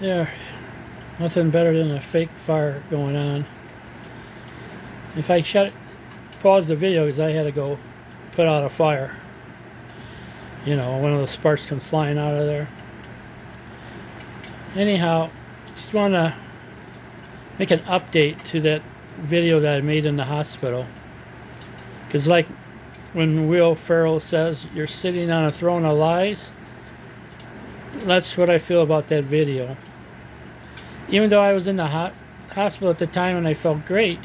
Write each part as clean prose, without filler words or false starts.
Yeah, nothing better than a fake fire going on. If I pause the video because I had to go put out a fire. You know, one of the sparks comes flying out of there. Anyhow, just want to make an update to that video that I made in the hospital. Because like when Will Ferrell says, you're sitting on a throne of lies, that's what I feel about that video. Even though I was in the hospital at the time and I felt great,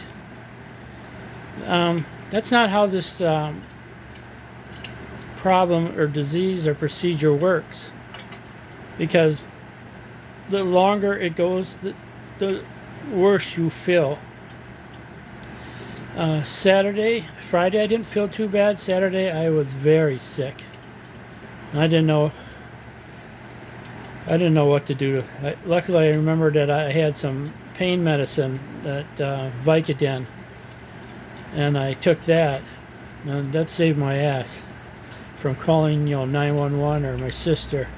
that's not how this problem or disease or procedure works. Because the longer it goes, the worse you feel. Friday I didn't feel too bad. Saturday I was very sick. I didn't know what to do. Luckily I remembered that I had some pain medicine, that Vicodin, and I took that, and that saved my ass from calling 911 or my sister.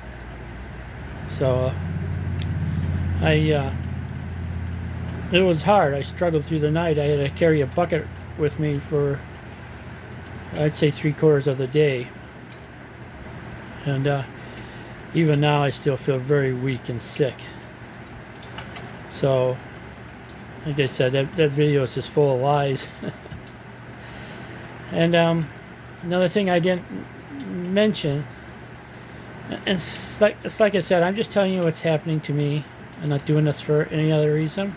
So it was hard. I struggled through the night. I had to carry a bucket with me for, I'd say, 3/4 of the day. And even now I still feel very weak and sick. So, like I said, that video is just full of lies. And another thing I didn't mention, and it's like I said, I'm just telling you what's happening to me. I'm not doing this for any other reason.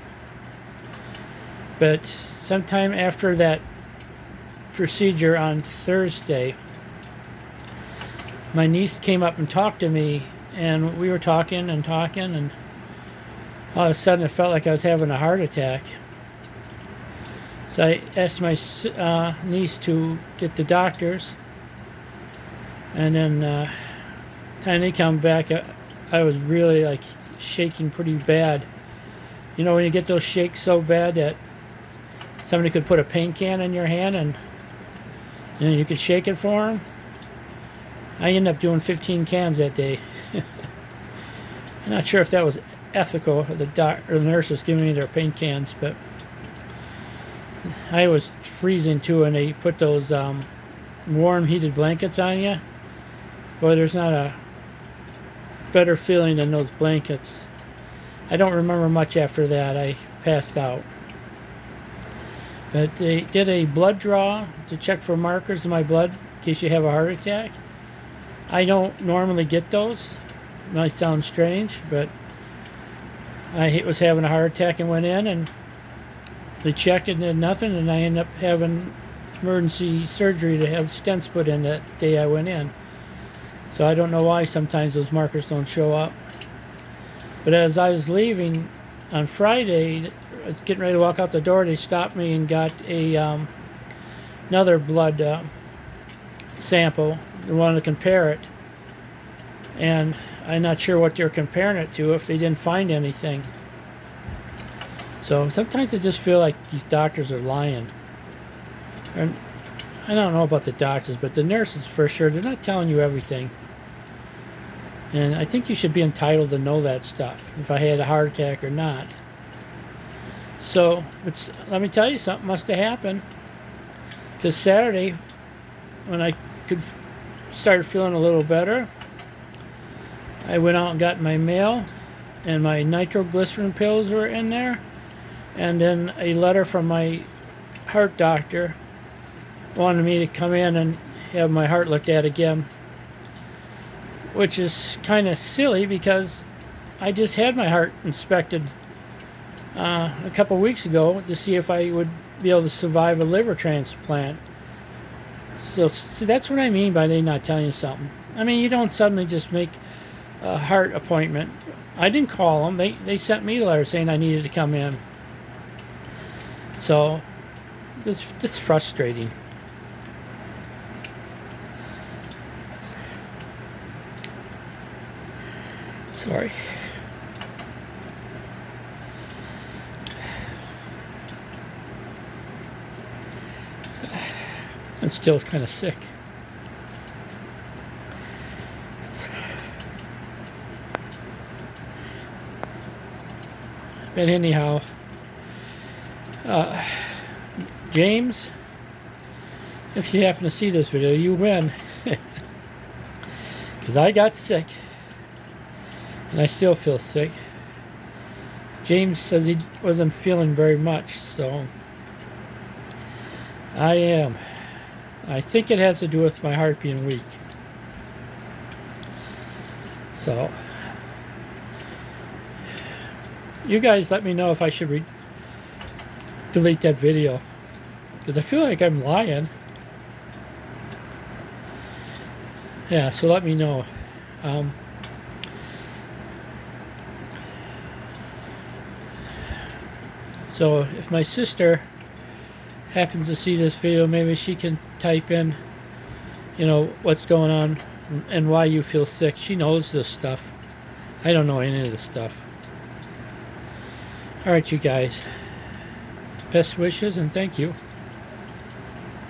But sometime after that procedure on Thursday, my niece came up and talked to me, and we were talking, and all of a sudden it felt like I was having a heart attack. So I asked my niece to get the doctors, and then time they come back, I was really like shaking pretty bad. You know when you get those shakes so bad that somebody could put a paint can in your hand and you could shake it for them? I ended up doing 15 cans that day. I'm not sure if that was ethical, the nurses giving me their paint cans, but I was freezing too, and they put those warm heated blankets on you. Boy, there's not a better feeling than those blankets. I don't remember much after that. I passed out. But they did a blood draw to check for markers in my blood in case you have a heart attack. I don't normally get those. It might sound strange, but I was having a heart attack and went in, and they checked it and did nothing, and I ended up having emergency surgery to have stents put in that day I went in. So I don't know why sometimes those markers don't show up. But as I was leaving on Friday, I was getting ready to walk out the door, they stopped me and got another blood sample. They wanted to compare it. And I'm not sure what they're comparing it to if they didn't find anything. So sometimes I just feel like these doctors are lying. And I don't know about the doctors, but the nurses for sure, they're not telling you everything. And I think you should be entitled to know that stuff, if I had a heart attack or not. So, let me tell you, something must have happened. Because Saturday, when I started feeling a little better, I went out and got my mail, and my nitroglycerin pills were in there. And then a letter from my heart doctor wanted me to come in and have my heart looked at again. Which is kind of silly because I just had my heart inspected a couple weeks ago to see if I would be able to survive a liver transplant. So that's what I mean by they not telling you something. I mean, you don't suddenly just make a heart appointment. I didn't call them. They sent me a letter saying I needed to come in. So it's frustrating. Sorry. I'm still kind of sick. But anyhow, James, if you happen to see this video, you win. Because I got sick. And I still feel sick. James says he wasn't feeling very much, so I am. I think it has to do with my heart being weak. So, you guys let me know if I should delete that video. Because I feel like I'm lying. Yeah, so let me know. So if my sister happens to see this video, maybe she can type in, you know, what's going on and why you feel sick. She knows this stuff. I don't know any of this stuff. Alright, you guys. Best wishes and thank you.